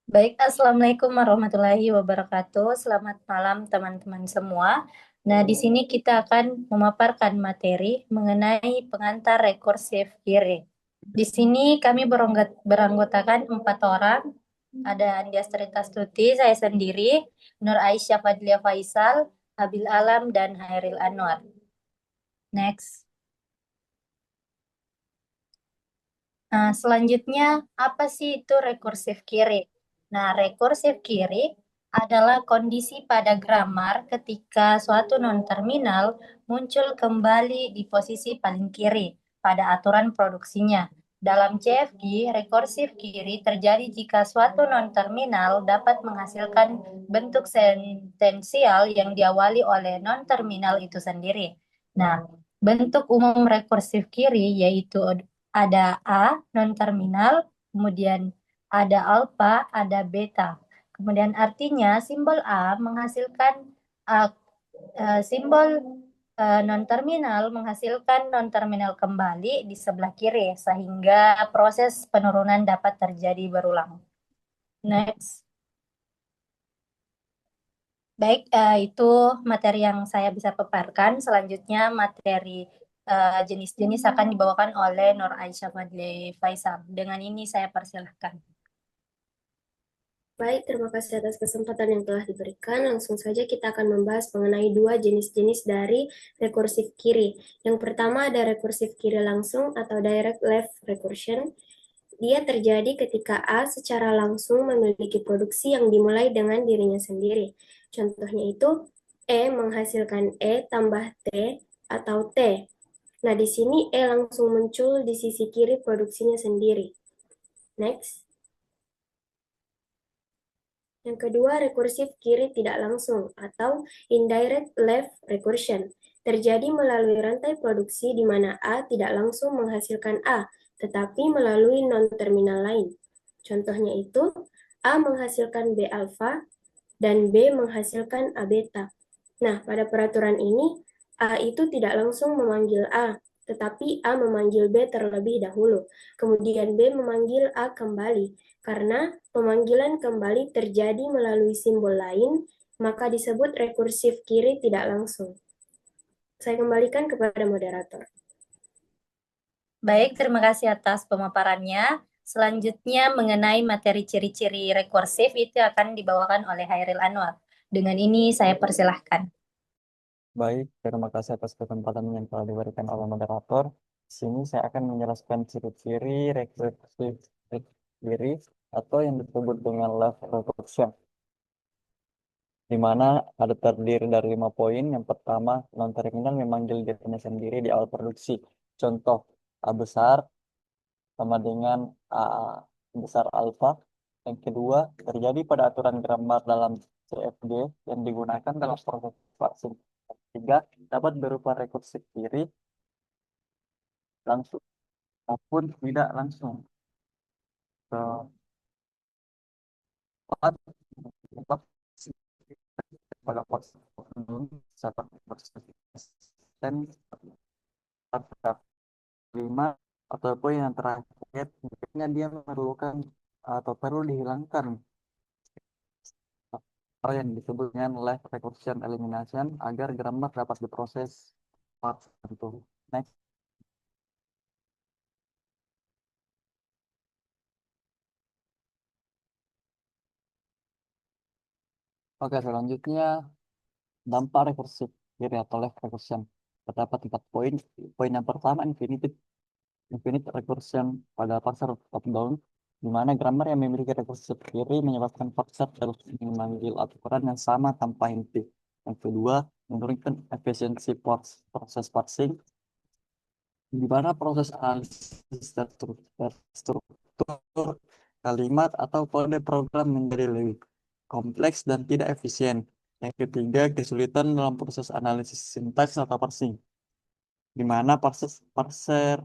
Baik, Assalamualaikum warahmatullahi wabarakatuh. Selamat malam teman-teman semua. Nah, di sini kita akan memaparkan materi mengenai pengantar rekursif kiri. Di sini kami beranggotakan 4 orang. Ada Andias Tuti, saya sendiri, Nur Aisyah Fadlia Faisal, Abil Alam, dan Hairil Anwar. Next. Nah, selanjutnya, apa sih itu rekursif kiri? Nah, rekursif kiri adalah kondisi pada grammar ketika suatu non-terminal muncul kembali di posisi paling kiri pada aturan produksinya. Dalam CFG, rekursif kiri terjadi jika suatu non-terminal dapat menghasilkan bentuk sentensial yang diawali oleh non-terminal itu sendiri. Nah, bentuk umum rekursif kiri yaitu ada A non terminal, kemudian ada alfa, ada beta. Kemudian artinya simbol A menghasilkan uh, simbol non terminal menghasilkan non terminal kembali di sebelah kiri sehingga proses penurunan dapat terjadi berulang. Next. Baik, itu materi yang saya bisa paparkan. Selanjutnya materi jenis-jenis akan dibawakan oleh Nur Aisyah Fadli Faisal. Dengan ini saya persilahkan. Baik, terima kasih atas kesempatan yang telah diberikan. Langsung saja kita akan membahas mengenai dua jenis-jenis dari rekursif kiri. Yang pertama ada rekursif kiri langsung atau direct left recursion. Dia terjadi ketika A secara langsung memiliki produksi yang dimulai dengan dirinya sendiri. Contohnya itu E menghasilkan E tambah T atau T. Nah, di sini E langsung muncul di sisi kiri produksinya sendiri. Next. Yang kedua, rekursif kiri tidak langsung atau indirect left recursion terjadi melalui rantai produksi di mana A tidak langsung menghasilkan A, tetapi melalui non-terminal lain. Contohnya itu, A menghasilkan B alpha dan B menghasilkan A beta. Nah, pada peraturan ini, A itu tidak langsung memanggil A, tetapi A memanggil B terlebih dahulu. Kemudian B memanggil A kembali. Karena pemanggilan kembali terjadi melalui simbol lain, maka disebut rekursif kiri tidak langsung. Saya kembalikan kepada moderator. Baik, terima kasih atas pemaparannya. Selanjutnya mengenai materi ciri-ciri rekursif itu akan dibawakan oleh Hairil Anwar. Dengan ini saya persilahkan. Baik, terima kasih atas kesempatan yang telah diberikan oleh moderator. Di sini saya akan menjelaskan ciri-ciri rekursif kiri atau yang disebut dengan left recursion, di mana ada terdiri dari 5 poin. Yang pertama, non-terminal memanggil dirinya sendiri di awal produksi. Contoh, A besar sama dengan A besar alfa. Yang kedua, terjadi pada aturan grammar dalam CFG yang digunakan dalam proses parsing. Tiga, dapat berupa rekursif kiri langsung maupun tidak langsung. Keempat, empat pada proses satu proses dan pada lima ataupun yang terakhir mungkinnya dia memerlukan atau perlu dihilangkan atau yang disebut dengan left recursion elimination agar grammar dapat diproses part tertentu. Next. Oke, selanjutnya dampak rekursif kiri atau left recursion terdapat 4 poin. Poin yang pertama, infinite recursion pada parser top down, di mana grammar yang memiliki rekursif kiri menyebabkan parser terus memanggil aturan yang sama tanpa henti. Yang kedua, menurunkan efisiensi proses parsing, di mana proses analisis struktur kalimat atau kode program menjadi lebih kompleks dan tidak efisien. Yang ketiga, kesulitan dalam proses analisis sintaks atau parsing, di mana parser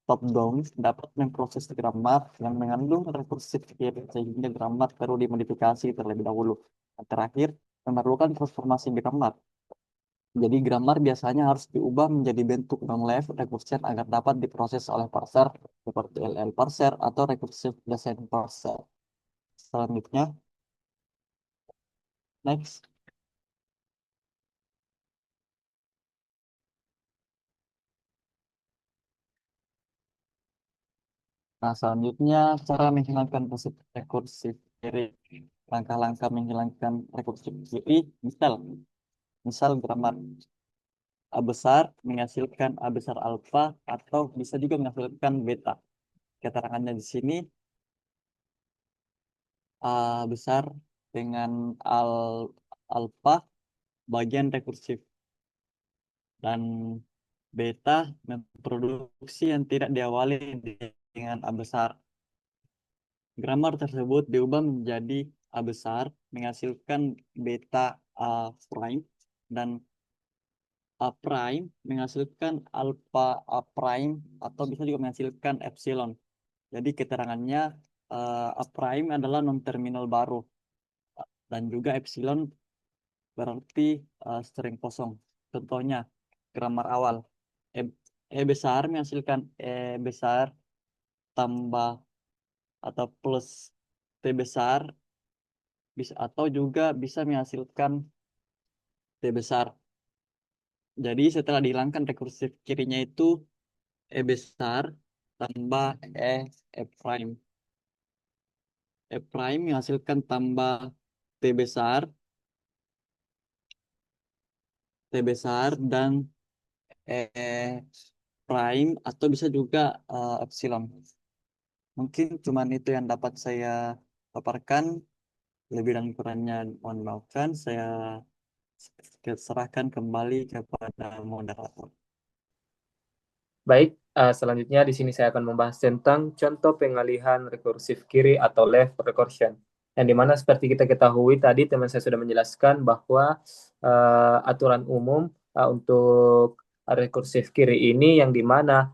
top-down dapat memproses grammar yang mengandung rekursif kiri sehingga grammar perlu dimodifikasi terlebih dahulu. Dan terakhir, memerlukan transformasi grammar. Jadi grammar biasanya harus diubah menjadi bentuk non-live recursion agar dapat diproses oleh parser seperti LL parser atau recursive design parser. selanjutnya. Next. Nah, selanjutnya cara menghilangkan rekursif kiri. Langkah-langkah menghilangkan rekursif kiri. Misal grammar A besar menghasilkan A besar alfa atau bisa juga menghasilkan beta. Keterangannya di sini A besar dengan alfa bagian rekursif dan beta memproduksi yang tidak diawali dengan A besar. Grammar tersebut diubah menjadi A besar menghasilkan beta A prime dan A prime menghasilkan alpha A prime atau bisa juga menghasilkan epsilon. Jadi keterangannya A prime adalah non-terminal baru dan juga epsilon berarti string kosong. Contohnya grammar awal E, E besar menghasilkan E besar tambah atau plus T besar bisa atau juga bisa menghasilkan T besar. Jadi setelah dihilangkan rekursif kirinya itu E besar tambah E prime. E prime menghasilkan tambah T besar dan E prime atau bisa juga epsilon. Mungkin cuman itu yang dapat saya paparkan. Lebih dan kurangnya mohon maafkan. Saya serahkan kembali kepada moderator. Baik, selanjutnya di sini saya akan membahas tentang contoh pengalihan rekursif kiri atau left recursion. Yang dimana seperti kita ketahui tadi teman saya sudah menjelaskan bahwa aturan umum untuk rekursif kiri ini yang dimana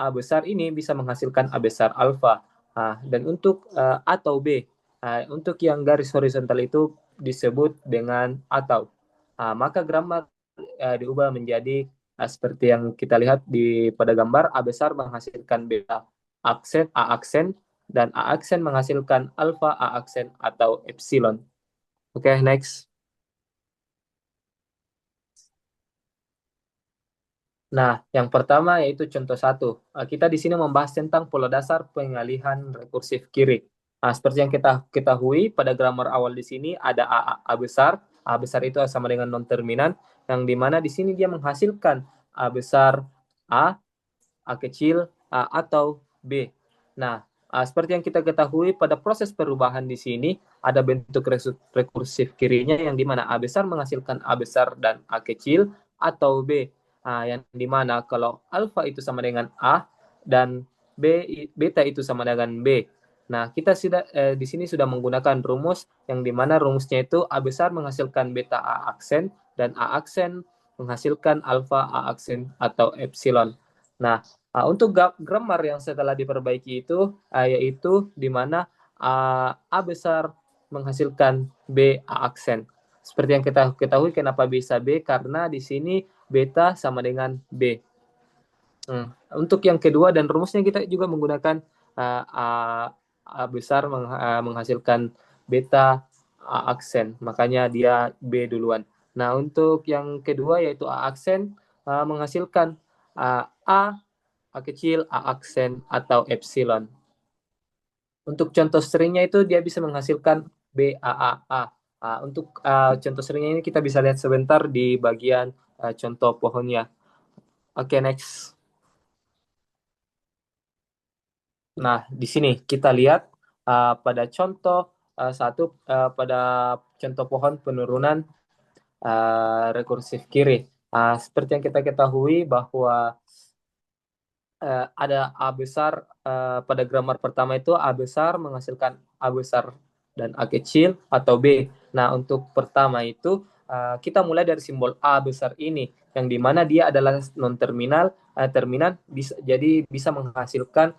A besar ini bisa menghasilkan A besar alfa. Dan untuk A atau B, untuk yang garis horizontal itu disebut dengan atau. Maka grammar diubah menjadi seperti yang kita lihat pada gambar, A besar menghasilkan beta aksen, A aksen, dan A aksen menghasilkan alfa A aksen atau epsilon. Oke, next. Nah, yang pertama yaitu contoh 1. Kita di sini membahas tentang pola dasar pengalihan rekursif kiri. Seperti yang kita ketahui pada grammar awal di sini ada A besar. A besar itu sama dengan non-terminan, yang dimana di sini dia menghasilkan A besar A kecil, A atau B. Nah, seperti yang kita ketahui pada proses perubahan di sini ada bentuk rekursif kirinya yang dimana A besar menghasilkan A besar dan A kecil atau B. Yang dimana kalau alfa itu sama dengan A dan beta itu sama dengan B. Nah, kita sudah di sini sudah menggunakan rumus yang dimana rumusnya itu A besar menghasilkan beta A aksen dan A aksen menghasilkan alfa A aksen atau epsilon. Nah, untuk grammar yang setelah diperbaiki itu yaitu di mana A besar menghasilkan B A aksen. Seperti yang kita ketahui kenapa bisa B karena di sini beta sama dengan B. Untuk yang kedua dan rumusnya kita juga menggunakan A besar menghasilkan beta A aksen, makanya dia B duluan. Nah, untuk yang kedua yaitu A aksen menghasilkan A kecil, A aksen, atau epsilon. Untuk contoh seringnya itu dia bisa menghasilkan B, A, A. Untuk contoh seringnya ini kita bisa lihat sebentar di bagian contoh pohonnya. Oke, next. Nah, di sini kita lihat pada contoh pada contoh pohon penurunan rekursif kiri. Seperti yang kita ketahui bahwa ada A besar pada grammar pertama itu A besar menghasilkan A besar dan A kecil atau B. Nah, untuk pertama itu kita mulai dari simbol A besar ini yang dimana dia adalah non-terminal, terminan jadi bisa menghasilkan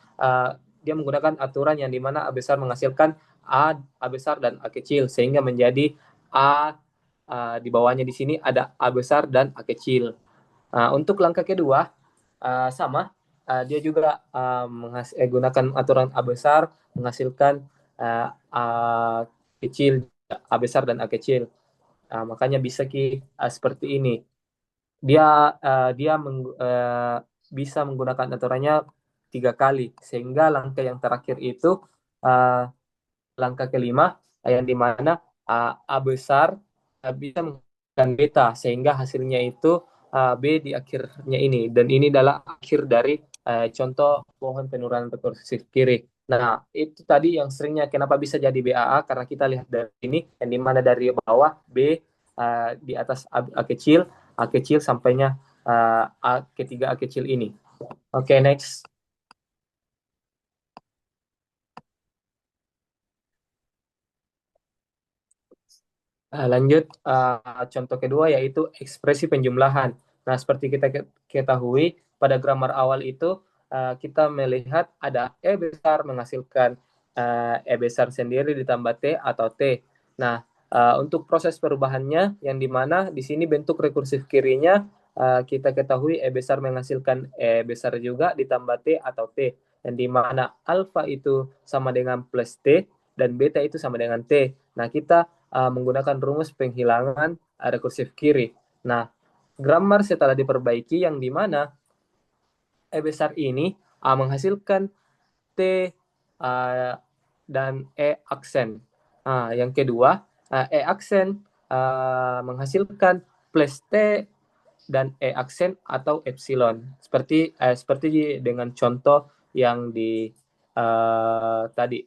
dia menggunakan aturan yang dimana A besar menghasilkan A besar dan A kecil sehingga menjadi A di bawahnya di sini ada A besar dan A kecil. Untuk langkah kedua sama dia juga gunakan aturan A besar menghasilkan A kecil, A besar dan A kecil. Makanya bisa seperti ini. Dia bisa menggunakan aturannya 3 kali, sehingga langkah yang terakhir itu uh, langkah kelima, yang dimana A besar bisa menggunakan beta, sehingga hasilnya itu B di akhirnya ini, dan ini adalah akhir dari contoh pohon penurunan rekursif kiri. Nah, itu tadi yang seringnya kenapa bisa jadi BAA, karena kita lihat dari ini, yang dimana dari bawah B, di atas A kecil, sampainya A ketiga A kecil ini. Oke, next. Lanjut, contoh kedua yaitu ekspresi penjumlahan. Nah, seperti kita ketahui, pada grammar awal itu kita melihat ada E besar menghasilkan E besar sendiri ditambah T atau T. Nah, untuk proses perubahannya, yang dimana di sini bentuk rekursif kirinya kita ketahui E besar menghasilkan E besar juga ditambah T atau T. Yang dimana alfa itu sama dengan plus T dan beta itu sama dengan T. Nah, kita menggunakan rumus penghilangan rekursif kiri. Nah, grammar setelah diperbaiki, yang dimana E besar ini menghasilkan T dan E aksen. Yang kedua, E aksen menghasilkan plus T dan E aksen atau epsilon. Seperti dengan contoh yang di tadi,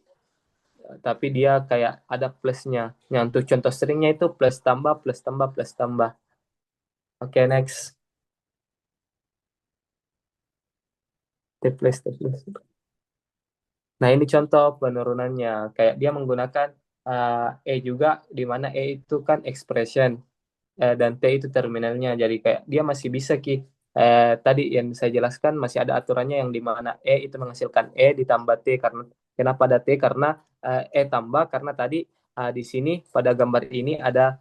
tapi dia kayak ada plusnya. Yang untuk contoh seringnya itu plus tambah, plus tambah, plus tambah. Oke, next. T plus, T plus. Nah, ini contoh penurunannya. Kayak dia menggunakan E juga, di mana E itu kan expression, dan T itu terminalnya. Jadi kayak dia masih bisa tadi yang saya jelaskan, masih ada aturannya yang di mana E itu menghasilkan E ditambah T. Karena kenapa ada T? Karena E tambah, karena tadi di sini pada gambar ini ada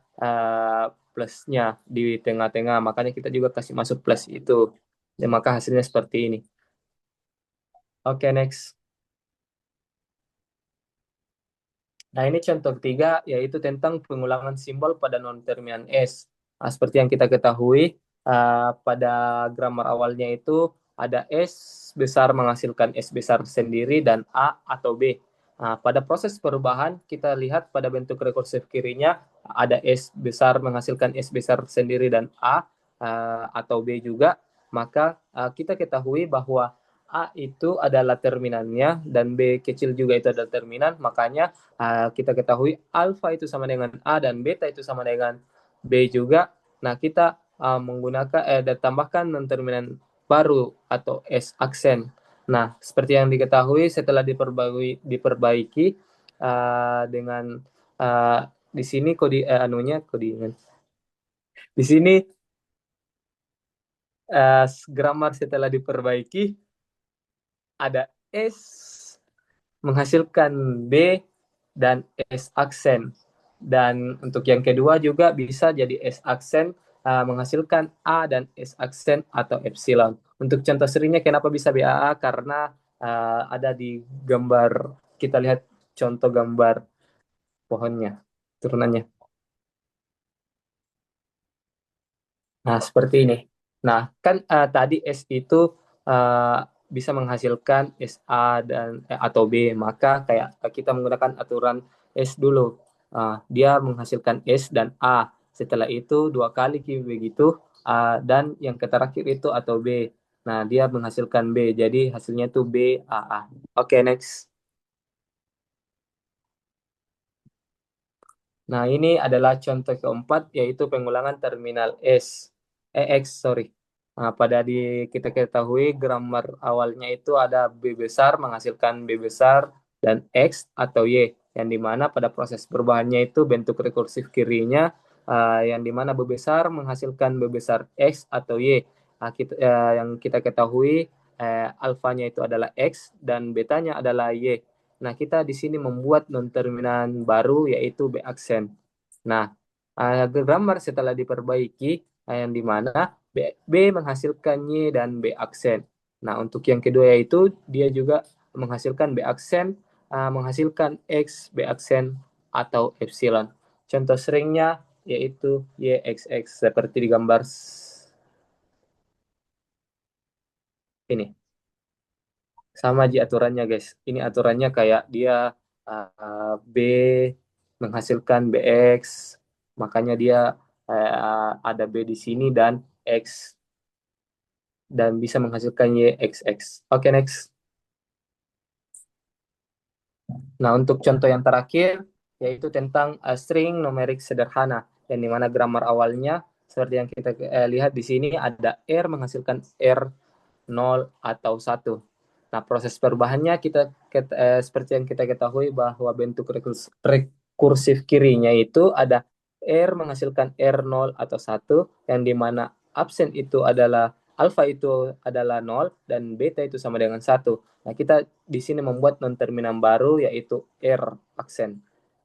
plusnya di tengah-tengah. Makanya kita juga kasih masuk plus itu. Dan maka hasilnya seperti ini. Oke, next. Nah, ini contoh ketiga, yaitu tentang pengulangan simbol pada non-terminan S. Seperti yang kita ketahui, pada grammar awalnya itu ada S besar menghasilkan S besar sendiri dan A atau B. Pada proses perubahan, kita lihat pada bentuk rekursif kirinya, ada S besar menghasilkan S besar sendiri dan A atau B juga. Maka kita ketahui bahwa A itu adalah terminannya dan B kecil juga itu adalah terminan, makanya kita ketahui alfa itu sama dengan A dan beta itu sama dengan B juga. Nah, kita menggunakan dan tambahkan non-terminan baru atau S aksen. Nah, seperti yang diketahui setelah diperbaiki dengan di sini kodingan. Di sini grammar setelah diperbaiki ada S menghasilkan B dan S aksen. Dan untuk yang kedua juga bisa jadi S aksen menghasilkan A dan S aksen atau epsilon. Untuk contoh seringnya kenapa bisa BAA? Karena ada di gambar, kita lihat contoh gambar pohonnya, turunannya. Nah, seperti ini. Nah, kan tadi S itu bisa menghasilkan SA dan atau B, maka kayak kita menggunakan aturan S dulu. Dia menghasilkan S dan A. Setelah itu 2 kali begitu, dan yang terakhir itu atau B. Nah, dia menghasilkan B. Jadi hasilnya itu B AA. Oke, next. Nah, ini adalah contoh keempat, yaitu pengulangan terminal X, sorry. Nah, kita ketahui grammar awalnya itu ada B besar menghasilkan B besar dan X atau Y, yang dimana pada proses perubahannya itu bentuk rekursif kirinya, yang dimana B besar menghasilkan B besar X atau Y. Yang kita ketahui alfanya itu adalah X dan betanya adalah Y. Nah, kita di sini membuat non-terminan baru, yaitu B aksen. Nah, grammar setelah diperbaiki, yang di mana B menghasilkan Y dan B aksen. Nah, untuk yang kedua yaitu dia juga menghasilkan B aksen menghasilkan X, B aksen, atau epsilon. Contoh seringnya yaitu YXX seperti di gambar ini. Sama di aturannya guys. Ini aturannya kayak dia B menghasilkan BX, makanya dia ada B di sini dan X dan bisa menghasilkan YXX. Oke, next. Nah, untuk contoh yang terakhir yaitu tentang string numerik sederhana yang dimana grammar awalnya seperti yang kita lihat di sini ada R menghasilkan R 0 atau 1. Nah, proses perubahannya seperti yang kita ketahui bahwa bentuk rekursif kirinya itu ada R menghasilkan R0 atau 1 yang dimana absen itu adalah alfa itu adalah 0 dan beta itu sama dengan 1. Nah, kita di sini membuat non-terminal baru yaitu R aksen.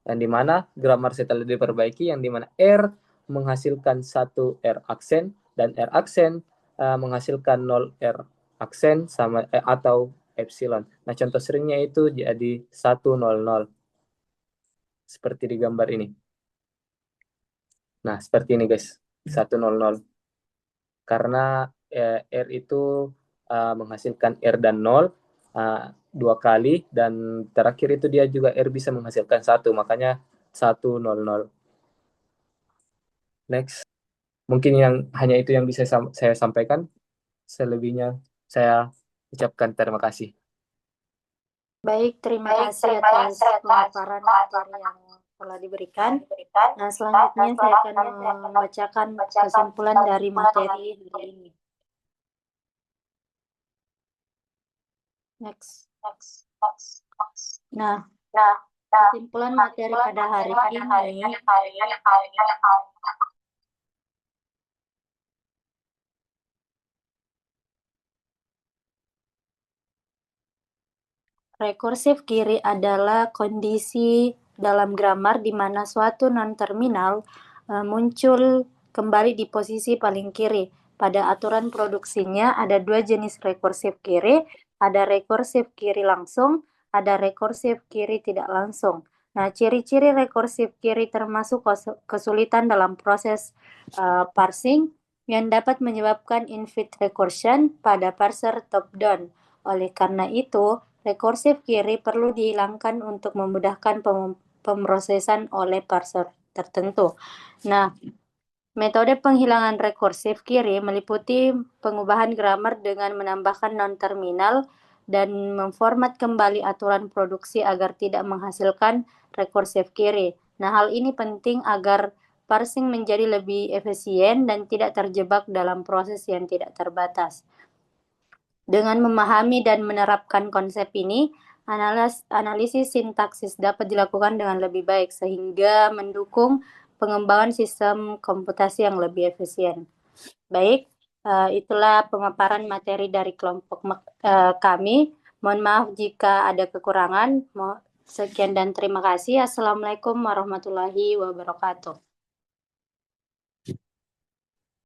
Yang dimana grammar setelah diperbaiki yang dimana R menghasilkan 1 R aksen dan R aksen menghasilkan 0 R aksen sama atau epsilon. Nah, contoh seringnya itu jadi 100 seperti di gambar ini. Nah, seperti ini guys, 100. Karena R itu menghasilkan R dan 0 dua kali dan terakhir itu dia juga R bisa menghasilkan 1, makanya 100. Next. Mungkin hanya itu yang bisa saya sampaikan. Selebihnya saya ucapkan terima kasih. Baik, terima kasih atas pemaparan materi yang telah diberikan. Nah, selanjutnya saya akan membacakan kesimpulan dari materi hari ini. Next. Nah, kesimpulan materi pada hari ini rekursif kiri adalah kondisi dalam grammar di mana suatu non-terminal muncul kembali di posisi paling kiri. Pada aturan produksinya ada dua jenis rekursif kiri, ada rekursif kiri langsung, ada rekursif kiri tidak langsung. Nah, ciri-ciri rekursif kiri termasuk kesulitan dalam proses parsing yang dapat menyebabkan infinite recursion pada parser top-down. Oleh karena itu, rekursif kiri perlu dihilangkan untuk memudahkan pemrosesan oleh parser tertentu. Nah, metode penghilangan rekursif kiri meliputi pengubahan grammar dengan menambahkan non-terminal dan memformat kembali aturan produksi agar tidak menghasilkan rekursif kiri. Nah, hal ini penting agar parsing menjadi lebih efisien dan tidak terjebak dalam proses yang tidak terbatas. Dengan memahami dan menerapkan konsep ini, analisis sintaksis dapat dilakukan dengan lebih baik sehingga mendukung pengembangan sistem komputasi yang lebih efisien. Baik, itulah pemaparan materi dari kelompok kami. Mohon maaf jika ada kekurangan. Sekian dan terima kasih. Assalamualaikum warahmatullahi wabarakatuh.